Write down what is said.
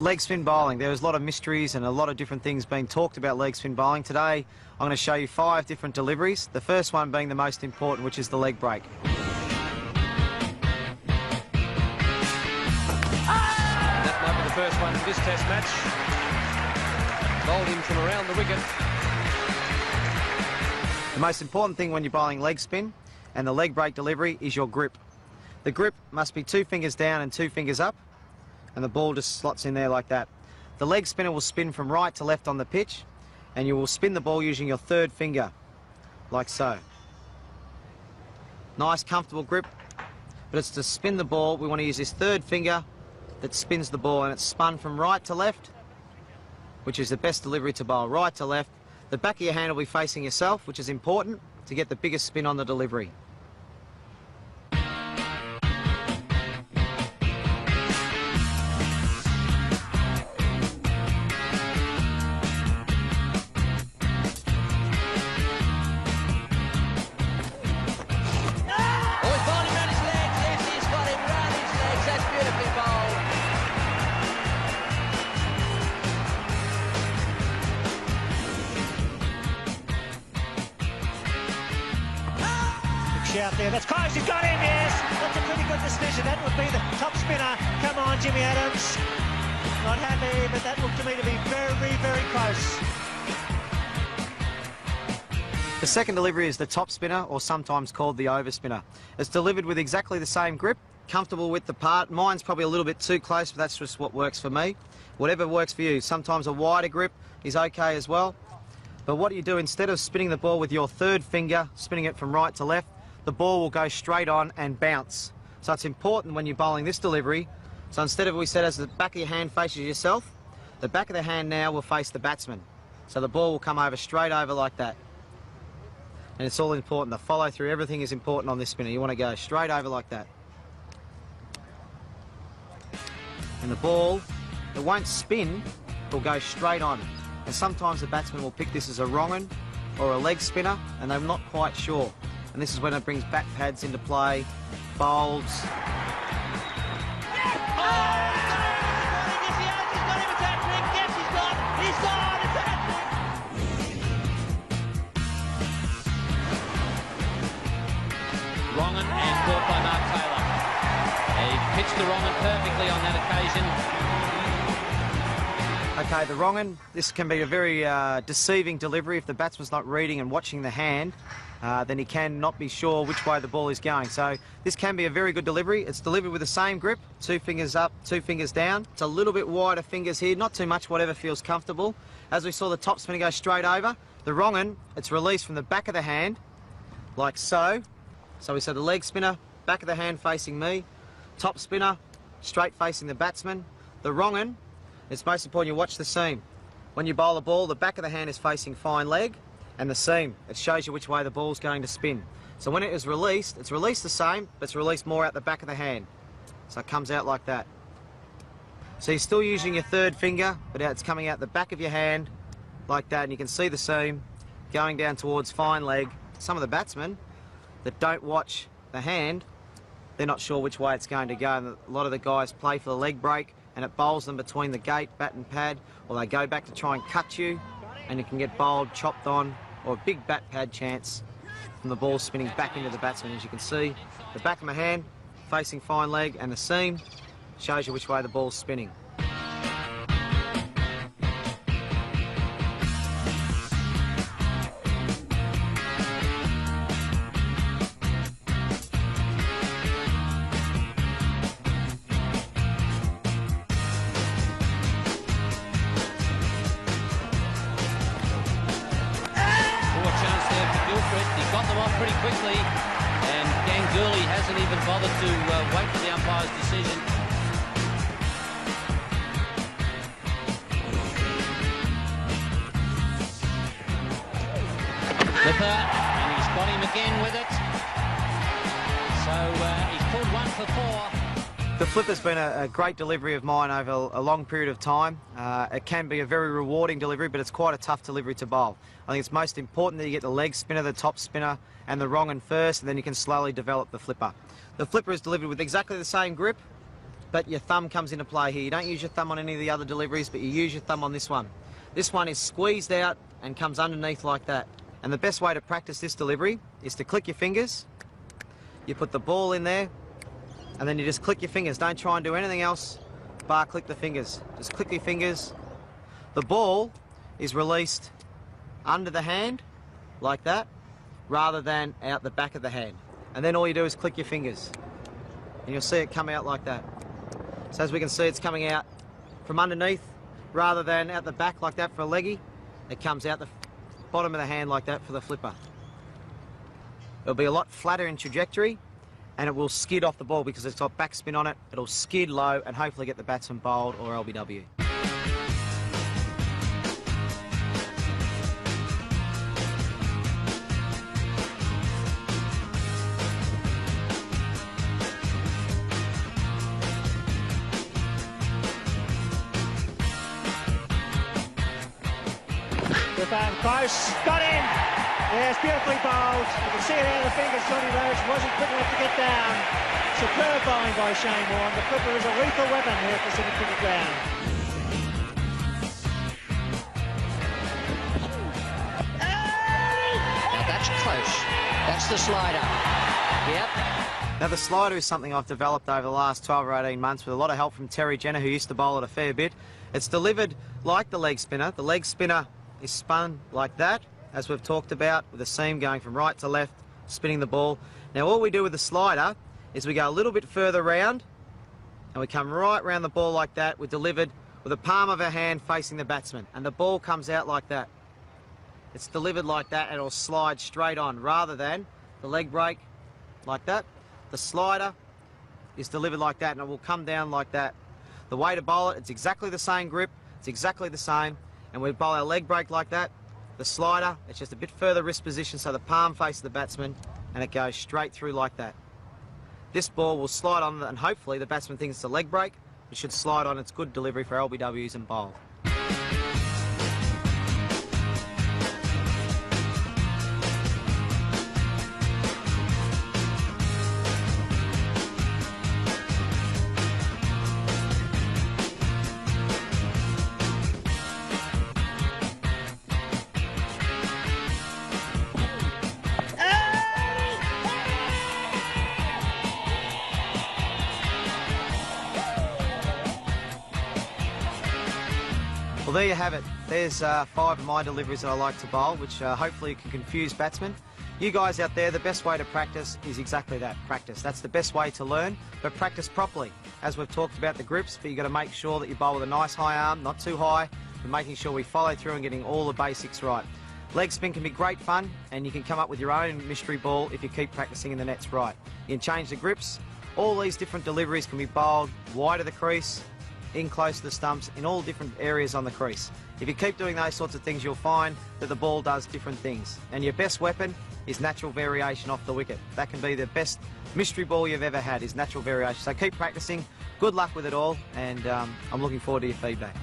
Leg spin bowling. There's a lot of mysteries and a lot of different things being talked about leg spin bowling. Today I'm going to show you 5 different deliveries, the first one being the most important, which is the leg break. That might be the first one for this test match. Bowled in from around the wicket. The most important thing when you're bowling leg spin and the leg break delivery is your grip. The grip must be 2 fingers down and 2 fingers up, and the ball just slots in there like that. The leg spinner will spin from right to left on the pitch, and you will spin the ball using your 3rd finger, like so. Nice, comfortable grip, but it's to spin the ball. We want to use this 3rd finger that spins the ball, and it's spun from right to left, which is the best delivery to bowl, right to left. The back of your hand will be facing yourself, which is important to get the biggest spin on the delivery. Out there, that's close, he's got him, yes! That's a pretty good decision. That would be the top spinner. Come on, Jimmy Adams. Not happy, but that looked to me to be very, very close. The second delivery is the top spinner, or sometimes called the over spinner. It's delivered with exactly the same grip, comfortable width apart. Mine's probably a little bit too close, but that's just what works for me. Whatever works for you. Sometimes a wider grip is okay as well. But what you do, instead of spinning the ball with your 3rd finger, spinning it from right to left, the ball will go straight on and bounce. So it's important when you're bowling this delivery. So instead of, we said, as the back of your hand faces yourself, the back of the hand now will face the batsman. So the ball will come over straight over like that. And it's all important. The follow through, everything is important on this spinner. You want to go straight over like that. And the ball, it won't spin, it will go straight on. And sometimes the batsman will pick this as a wrong 'un or a leg spinner, and they're not quite sure. And this is when it brings back pads into play, bowls. Wrong 'un and caught by Mark Taylor. He pitched the wrong 'un perfectly on that occasion. Okay, the wrong 'un, this can be a very deceiving delivery. If the batsman's not reading and watching the hand, then he can not be sure which way the ball is going. So this can be a very good delivery. It's delivered with the same grip, 2 fingers up, 2 fingers down. It's a little bit wider fingers here, not too much, whatever feels comfortable. As we saw the top spinner go straight over, the wrong 'un, it's released from the back of the hand, like so. So we saw the leg spinner, back of the hand facing me, top spinner, straight facing the batsman. The wrong un, it's most important you watch the seam. When you bowl a ball, the back of the hand is facing fine leg, and the seam, it shows you which way the ball's going to spin. So when it is released, it's released the same, but it's released more out the back of the hand. So it comes out like that. So you're still using your 3rd finger, but it's coming out the back of your hand like that, and you can see the seam going down towards fine leg. Some of the batsmen that don't watch the hand, they're not sure which way it's going to go, and a lot of the guys play for the leg break, and it bowls them between the gate, bat and pad, or they go back to try and cut you, and you can get bowled, chopped on, or a big bat pad chance from the ball spinning back into the batsman. As you can see, the back of my hand facing fine leg, and the seam shows you which way the ball's spinning. He got them off pretty quickly, and Ganguly hasn't even bothered to wait for the umpire's decision. Flipper, and he's got him again with it. So he's pulled 1 for 4. The flipper's been a great delivery of mine over a long period of time. It can be a very rewarding delivery, but it's quite a tough delivery to bowl. I think it's most important that you get the leg spinner, the top spinner, and the wrong 'un first, and then you can slowly develop the flipper. The flipper is delivered with exactly the same grip, but your thumb comes into play here. You don't use your thumb on any of the other deliveries, but you use your thumb on this one. This one is squeezed out and comes underneath like that. And the best way to practice this delivery is to click your fingers. You put the ball in there, and then you just click your fingers. Don't try and do anything else, bar click the fingers. Just click your fingers. The ball is released under the hand, like that, rather than out the back of the hand. And then all you do is click your fingers, and you'll see it come out like that. So as we can see, it's coming out from underneath, rather than out the back like that for a leggy. It comes out the bottom of the hand like that for the flipper. It'll be a lot flatter in trajectory, and it will skid off the ball because it's got backspin on it. It'll skid low and hopefully get the batsman bowled or LBW. Close, got in. Yes, beautifully bowled. You can see it out of the fingers. Johnny Rhodes wasn't quick enough to get down. Superb bowling by Shane Warne. The flipper is a lethal weapon here at Pacific Cricket Ground. Now that's close. That's the slider. Yep. Now the slider is something I've developed over the last 12 or 18 months with a lot of help from Terry Jenner, who used to bowl it a fair bit. It's delivered like the leg spinner. The leg spinner is spun like that, as we've talked about, with the seam going from right to left, spinning the ball. Now all we do with the slider is we go a little bit further round, and we come right round the ball like that. We're delivered with the palm of our hand facing the batsman, and the ball comes out like that. It's delivered like that, and it'll slide straight on, rather than the leg break like that. The slider is delivered like that, and it will come down like that. The way to bowl it, it's exactly the same grip, it's exactly the same. And we bowl our leg break like that. The slider, it's just a bit further wrist position so the palm faces the batsman, and it goes straight through like that. This ball will slide on, and hopefully the batsman thinks it's a leg break. It should slide on. It's good delivery for LBWs and bowl. Well, there you have it. There's 5 of my deliveries that I like to bowl, which hopefully can confuse batsmen. You guys out there, the best way to practice is exactly that, practice. That's the best way to learn, but practice properly. As we've talked about the grips, but you've got to make sure that you bowl with a nice high arm, not too high, and making sure we follow through and getting all the basics right. Leg spin can be great fun, and you can come up with your own mystery ball if you keep practicing in the nets right. You can change the grips. All these different deliveries can be bowled wide of the crease, in close to the stumps, in all different areas on the crease. If you keep doing those sorts of things, you'll find that the ball does different things. And your best weapon is natural variation off the wicket. That can be the best mystery ball you've ever had, is natural variation. So keep practicing. Good luck with it all, and I'm looking forward to your feedback.